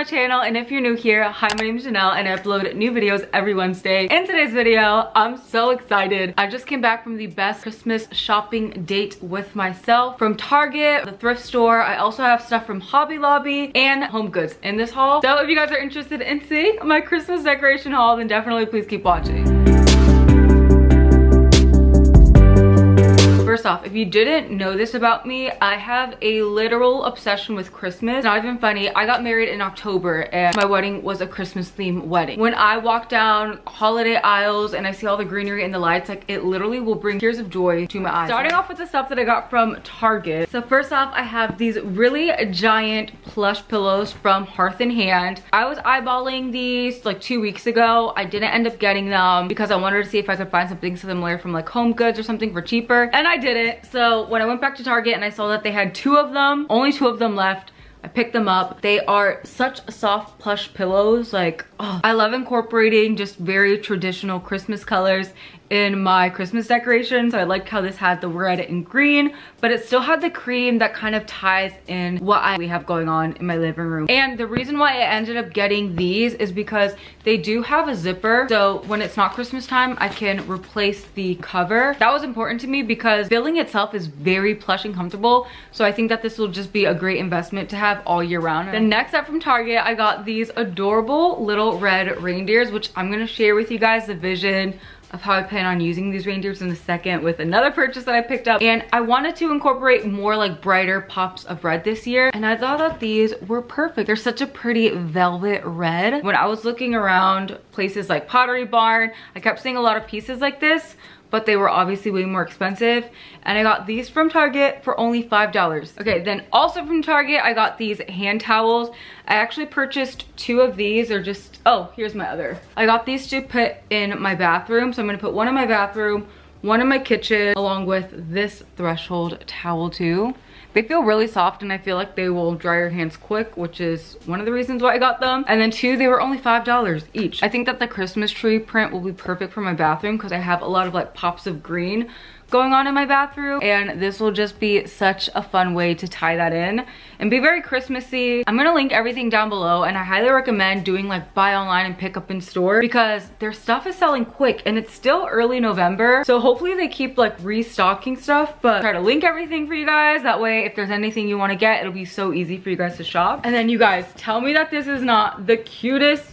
my channel, and if you're new here, hi, my name is Janelle and I upload new videos every Wednesday. In today's video, I'm so excited. I just came back from the best Christmas shopping date with myself from Target, the thrift store. I also have stuff from Hobby Lobby and Homegoods in this haul. So if you guys are interested in seeing my Christmas decoration haul, then definitely please keep watching. First off, if you didn't know this about me, I have a literal obsession with Christmas. Not even funny, I got married in October and my wedding was a Christmas themed wedding. When I walk down holiday aisles and I see all the greenery and the lights, like, it literally will bring tears of joy to my eyes. Starting off with the stuff that I got from Target. So first off, I have these really giant plush pillows from Hearth & Hand. I was eyeballing these like 2 weeks ago. I didn't end up getting them because I wanted to see if I could find something similar from like Homegoods or something for cheaper, and I didn't. So when I went back to Target and I saw that they had two of them, only two of them left, I picked them up. They are such soft plush pillows. Like, oh, I love incorporating just very traditional Christmas colors in my Christmas decoration. So I liked how this had the red and green, but it still had the cream that kind of ties in what we have going on in my living room. And the reason why I ended up getting these is because they do have a zipper. So when it's not Christmas time, I can replace the cover. That was important to me because filling itself is very plush and comfortable. So I think that this will just be a great investment to have all year round. Then next up from Target, I got these adorable little red reindeers, which I'm gonna share with you guys the vision of how I plan on using these reindeers in a second with another purchase that I picked up. And I wanted to incorporate more like brighter pops of red this year, and I thought that these were perfect. They're such a pretty velvet red. When I was looking around places like Pottery Barn, I kept seeing a lot of pieces like this, but they were obviously way more expensive. And I got these from Target for only $5. Okay, then also from Target, I got these hand towels. I actually purchased two of these, or just, oh, here's my other. I got these to put in my bathroom. So I'm gonna put one in my bathroom, one in my kitchen, along with this threshold towel too. They feel really soft and I feel like they will dry your hands quick, which is one of the reasons why I got them. And then two, they were only $5 each. I think that the Christmas tree print will be perfect for my bathroom because I have a lot of like pops of green going on in my bathroom, and this will just be such a fun way to tie that in and be very Christmassy. I'm gonna link everything down below, and I highly recommend doing like buy online and pick up in store because their stuff is selling quick and it's still early November. So hopefully they keep like restocking stuff, but try to link everything for you guys. That way, if there's anything you wanna get, it'll be so easy for you guys to shop. And then you guys, tell me that this is not the cutest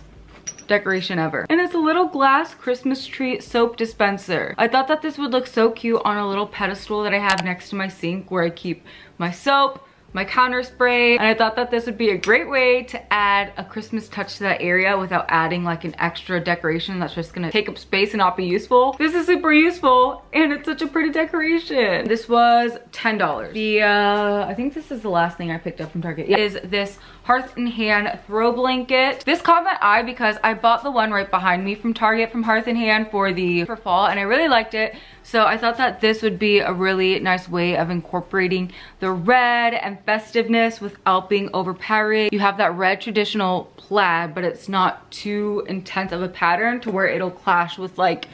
decoration ever. And it's a little glass Christmas tree soap dispenser. I thought that this would look so cute on a little pedestal that I have next to my sink where I keep my soap, my counter spray, and I thought that this would be a great way to add a Christmas touch to that area without adding like an extra decoration that's just gonna take up space and not be useful. This is super useful and it's such a pretty decoration. This was $10. The I think this is the last thing I picked up from Target. Is this Hearth & Hand throw blanket. This caught my eye because I bought the one right behind me from Target from Hearth & Hand for fall, and I really liked it. So I thought that this would be a really nice way of incorporating the red and festiveness without being overpowering. You have that red traditional plaid, but it's not too intense of a pattern to where it'll clash with like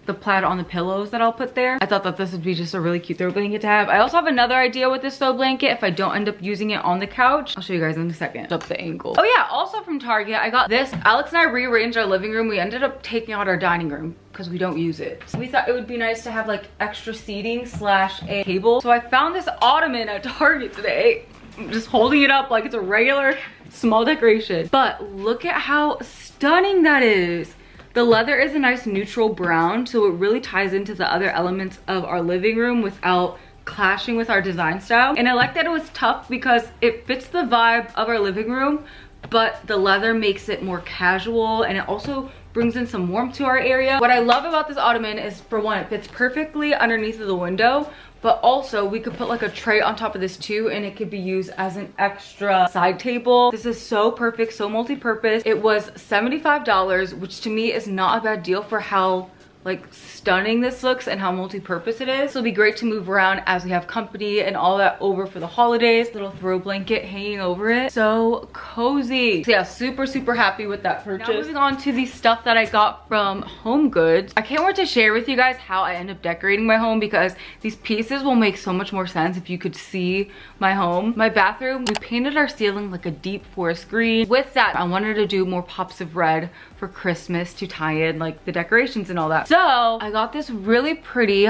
the plaid on the pillows that I'll put there. I thought that this would be just a really cute throw blanket to have. I also have another idea with this throw blanket if I don't end up using it on the couch. I'll show you guys in a second. Up the angle. Oh yeah, also from Target, I got this. Alex and I rearranged our living room. We ended up taking out our dining room because we don't use it. So we thought it would be nice to have like extra seating slash a table. So I found this Ottoman at Target today. I'm just holding it up like it's a regular small decoration. But look at how stunning that is. The leather is a nice neutral brown, so it really ties into the other elements of our living room without clashing with our design style. And I like that it was tough because it fits the vibe of our living room, but the leather makes it more casual and it also brings in some warmth to our area. What I love about this Ottoman is, for one, it fits perfectly underneath of the window, but also we could put like a tray on top of this too, and it could be used as an extra side table. This is so perfect, so multi-purpose. It was $75, which to me is not a bad deal for how like stunning this looks and how multi-purpose it is. It'll be great to move around as we have company and all that over for the holidays. Little throw blanket hanging over it. So cozy. So yeah, super happy with that purchase. Now moving on to the stuff that I got from Homegoods. I can't wait to share with you guys how I end up decorating my home, because these pieces will make so much more sense if you could see my home. My bathroom, we painted our ceiling like a deep forest green. With that, I wanted to do more pops of red for Christmas to tie in like the decorations and all that. So I got this really pretty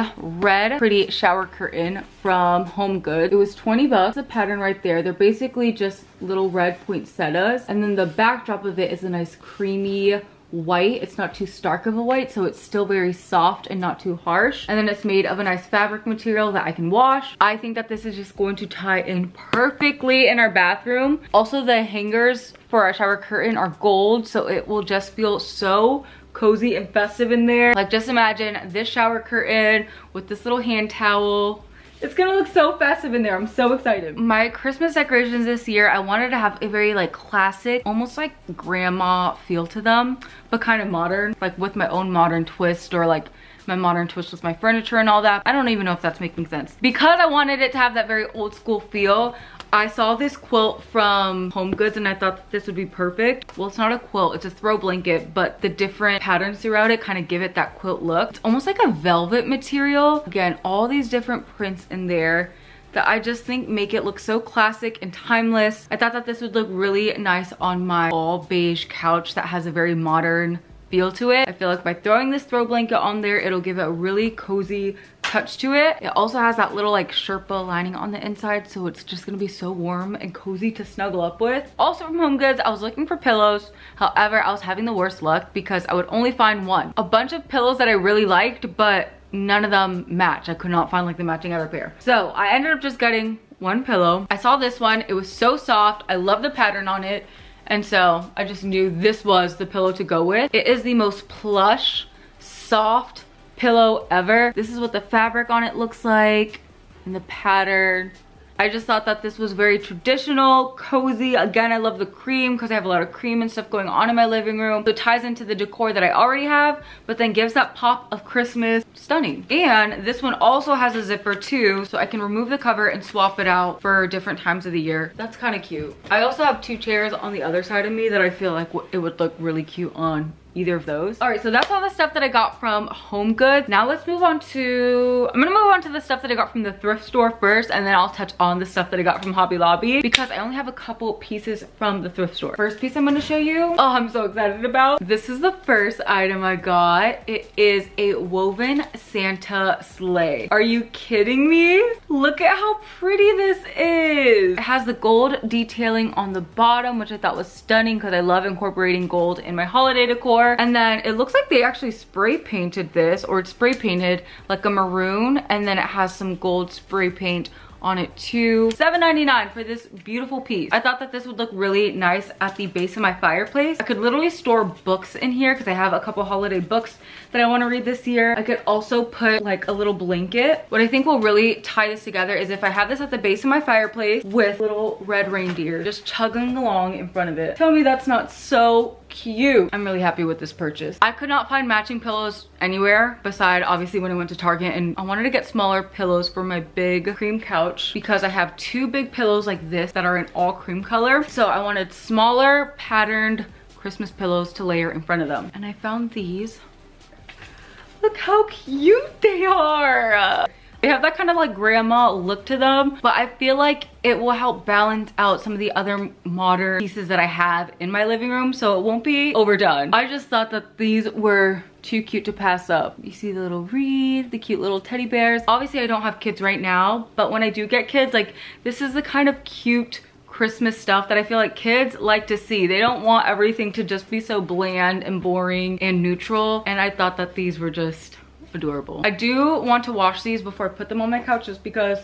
shower curtain from Homegoods. It was 20 bucks. The pattern right there. They're basically just little red poinsettias, and then the backdrop of it is a nice creamy white. It's not too stark of a white, so it's still very soft and not too harsh. And then it's made of a nice fabric material that I can wash. I think that this is just going to tie in perfectly in our bathroom. Also, the hangers for our shower curtain are gold, so it will just feel so cozy and festive in there. Like, just imagine this shower curtain with this little hand towel. It's gonna look so festive in there. I'm so excited. My Christmas decorations this year, I wanted to have a very like classic, almost like grandma feel to them, but kind of modern, like with my own modern twist, or like my modern twist with my furniture and all that. I don't even know if that's making sense. Because I wanted it to have that very old school feel, I saw this quilt from Homegoods and I thought that this would be perfect. Well, it's not a quilt, it's a throw blanket, but the different patterns throughout it kind of give it that quilt look. It's almost like a velvet material. Again, all these different prints in there that I just think make it look so classic and timeless. I thought that this would look really nice on my all beige couch that has a very modern feel to it. I feel like by throwing this throw blanket on there, it'll give it a really cozy touch to it. It also has that little like Sherpa lining on the inside, so it's just gonna be so warm and cozy to snuggle up with. Also from Homegoods, I was looking for pillows. However, I was having the worst luck because I would only find one. A bunch of pillows that I really liked, but none of them match. I could not find like the matching other pair. So I ended up just getting one pillow. I saw this one. It was so soft. I love the pattern on it. And so I just knew this was the pillow to go with. It is the most plush, soft pillow ever. This is what the fabric on it looks like and the pattern. I just thought that this was very traditional, cozy. Again, I love the cream because I have a lot of cream and stuff going on in my living room. So it ties into the decor that I already have, but then gives that pop of Christmas. Stunning. And this one also has a zipper too, so I can remove the cover and swap it out for different times of the year. That's kind of cute. I also have two chairs on the other side of me that I feel like it would look really cute on either of those. All right, so that's all the stuff that I got from Homegoods. Now let's move on to, I'm gonna move on to the stuff that I got from the thrift store first, and then I'll touch on the stuff that I got from Hobby Lobby because I only have a couple pieces from the thrift store. First piece I'm gonna show you, oh, I'm so excited about. This is the first item I got. It is a woven Santa sleigh. Are you kidding me? Look at how pretty this is. It has the gold detailing on the bottom, which I thought was stunning because I love incorporating gold in my holiday decor. And then it looks like they actually spray painted this, or it's spray painted like a maroon, and then it has some gold spray paint on it too. $7.99 for this beautiful piece. I thought that this would look really nice at the base of my fireplace. I could literally store books in here because I have a couple holiday books that I want to read this year. I could also put like a little blanket. What I think will really tie this together is if I have this at the base of my fireplace with little red reindeer just chugging along in front of it. Tell me that's not so cute. I'm really happy with this purchase. I could not find matching pillows anywhere beside obviously when I went to Target, and I wanted to get smaller pillows for my big cream couch because I have two big pillows like this that are in all cream color. So I wanted smaller patterned Christmas pillows to layer in front of them. And I found these. Look how cute they are. They have that kind of like grandma look to them, but I feel like it will help balance out some of the other modern pieces that I have in my living room, so it won't be overdone. I just thought that these were too cute to pass up. You see the little wreath, the cute little teddy bears. Obviously I don't have kids right now, but when I do get kids, like this is the kind of cute Christmas stuff that I feel like kids like to see. They don't want everything to just be so bland and boring and neutral, and I thought that these were just adorable. I do want to wash these before I put them on my couch just because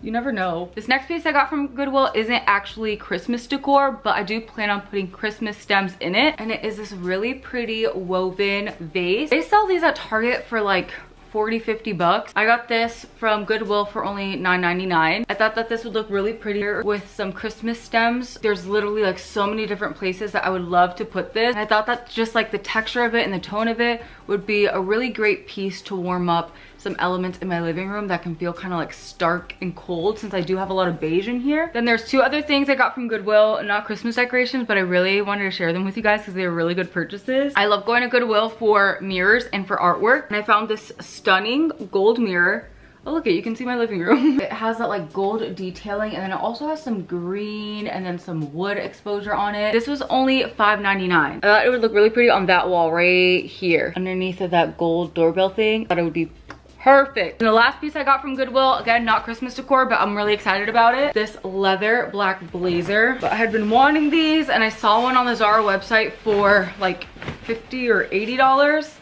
you never know. This next piece I got from Goodwill isn't actually Christmas decor, but I do plan on putting Christmas stems in it, and it is this really pretty woven vase. They sell these at Target for like 40-50 bucks. I got this from Goodwill for only $9.99. I thought that this would look really prettier with some Christmas stems. There's literally like so many different places that I would love to put this. And I thought that just like the texture of it and the tone of it would be a really great piece to warm up some elements in my living room that can feel kind of like stark and cold, since I do have a lot of beige in here. Then there's two other things I got from Goodwill, not Christmas decorations, but I really wanted to share them with you guys because they were really good purchases. I love going to Goodwill for mirrors and for artwork, and I found this stunning gold mirror. Oh, look, you can see my living room. It has that like gold detailing, and then it also has some green and then some wood exposure on it. This was only $5.99. I thought it would look really pretty on that wall right here underneath of that gold doorbell thing. I thought it would be perfect. And the last piece I got from Goodwill, again, not Christmas decor, but I'm really excited about it. This leather black blazer. But I had been wanting these, and I saw one on the Zara website for like $50 or $80.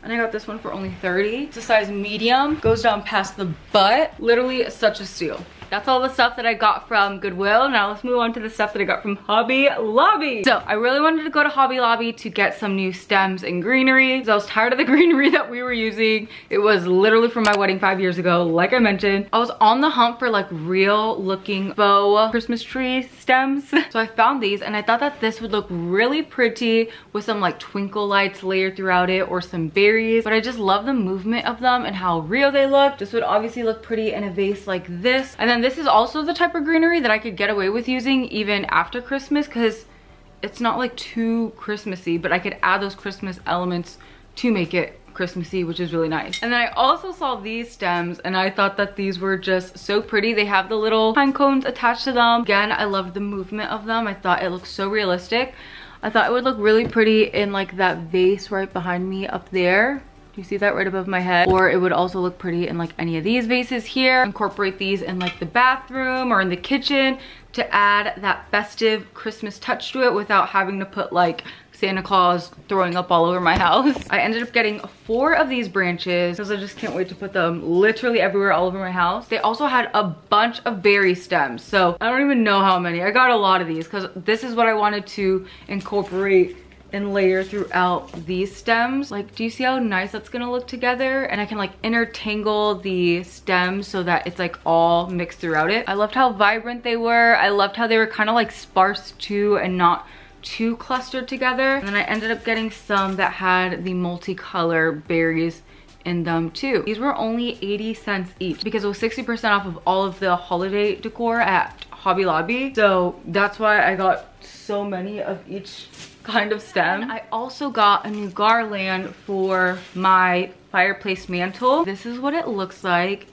And I got this one for only $30. It's a size medium, goes down past the butt. Literally such a steal. That's all the stuff that I got from Goodwill. Now let's move on to the stuff that I got from Hobby Lobby. So I really wanted to go to Hobby Lobby to get some new stems and greenery, because I was tired of the greenery that we were using. It was literally from my wedding 5 years ago, like I mentioned. I was on the hunt for like real looking faux Christmas tree stems. So I found these, and I thought that this would look really pretty with some like twinkle lights layered throughout it, or some berries. But I just love the movement of them and how real they look. This would obviously look pretty in a vase like this. And then this is also the type of greenery that I could get away with using even after Christmas, because it's not like too Christmassy, but I could add those Christmas elements to make it Christmassy, which is really nice. And then I also saw these stems, and I thought that these were just so pretty. They have the little pine cones attached to them. Again, I love the movement of them. I thought it looked so realistic. I thought it would look really pretty in like that vase right behind me up there. You see that right above my head? Or it would also look pretty in like any of these vases here. Incorporate these in like the bathroom or in the kitchen to add that festive Christmas touch to it without having to put like Santa Claus throwing up all over my house. I ended up getting 4 of these branches because I just can't wait to put them literally everywhere all over my house. They also had a bunch of berry stems, so I don't even know how many. I got a lot of these because this is what I wanted to incorporate and layer throughout these stems. Like, do you see how nice that's gonna look together? And I can like intertangle the stems so that it's like all mixed throughout it. I loved how vibrant they were. I loved how they were kind of like sparse too and not too clustered together. And then I ended up getting some that had the multicolor berries in them too. These were only 80 cents each because it was 60% off of all of the holiday decor at Hobby Lobby. So that's why I got so many of each kind of stem. And I also got a new garland for my fireplace mantle. This is what it looks like.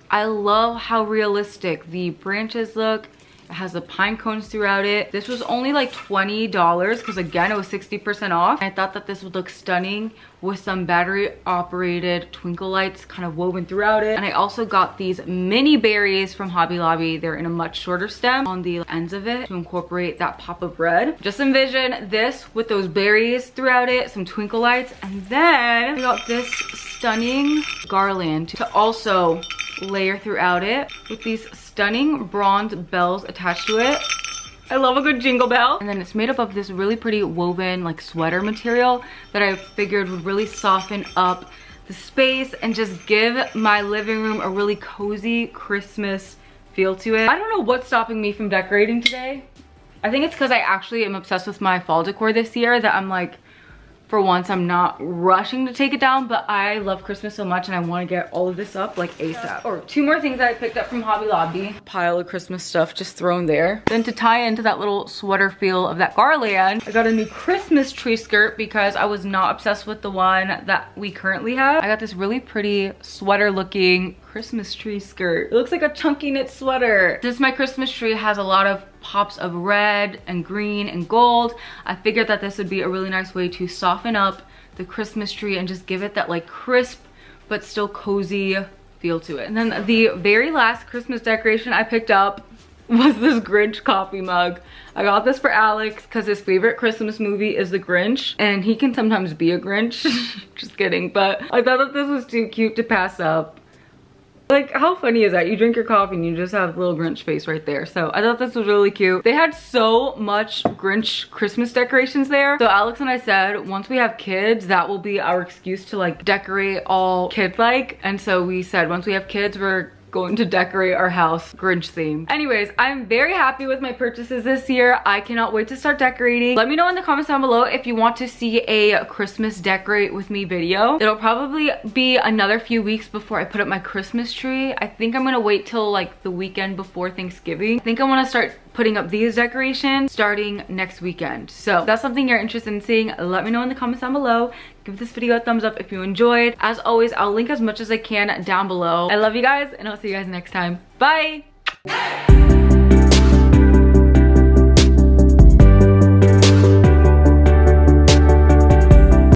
I love how realistic the branches look. It has the pine cones throughout it. This was only like $20 because again, it was 60% off. I thought that this would look stunning with some battery operated twinkle lights kind of woven throughout it. And I also got these mini berries from Hobby Lobby. They're in a much shorter stem on the ends of it to incorporate that pop of red. Just envision this with those berries throughout it, some twinkle lights. And then I got this stunning garland to also layer throughout it with these stunning bronze bells attached to it. I love a good jingle bell. And then it's made up of this really pretty woven like sweater material that I figured would really soften up the space and just give my living room a really cozy Christmas feel to it. I don't know what's stopping me from decorating today. I think it's because I actually am obsessed with my fall decor this year that I'm like, for once, I'm not rushing to take it down, but I love Christmas so much and I want to get all of this up like ASAP. Or 2 more things that I picked up from Hobby Lobby. Pile of Christmas stuff just thrown there. Then to tie into that little sweater feel of that garland, I got a new Christmas tree skirt because I was not obsessed with the one that we currently have. I got this really pretty sweater looking Christmas tree skirt. It looks like a chunky knit sweater. Since my Christmas tree has a lot of pops of red and green and gold, I figured that this would be a really nice way to soften up the Christmas tree and just give it that like crisp but still cozy feel to it. And then the very last Christmas decoration I picked up was this Grinch coffee mug. I got this for Alex because his favorite Christmas movie is The Grinch, and he can sometimes be a Grinch. Just kidding, but I thought that this was too cute to pass up. Like, how funny is that? You drink your coffee and you just have little Grinch face right there. So I thought this was really cute. They had so much Grinch Christmas decorations there. So Alex and I said, once we have kids, that will be our excuse to like decorate all kid-like. And so we said, once we have kids, we're going to decorate our house Grinch themed. Anyways, I'm very happy with my purchases this year. I cannot wait to start decorating. Let me know in the comments down below if you want to see a Christmas decorate with me video. It'll probably be another few weeks before I put up my Christmas tree. I think I'm gonna wait till like the weekend before Thanksgiving. I think I want to start putting up these decorations starting next weekend. So if that's something you're interested in seeing, let me know in the comments down below. Give this video a thumbs up if you enjoyed. As always, I'll link as much as I can down below. I love you guys, and I'll see you guys next time. Bye!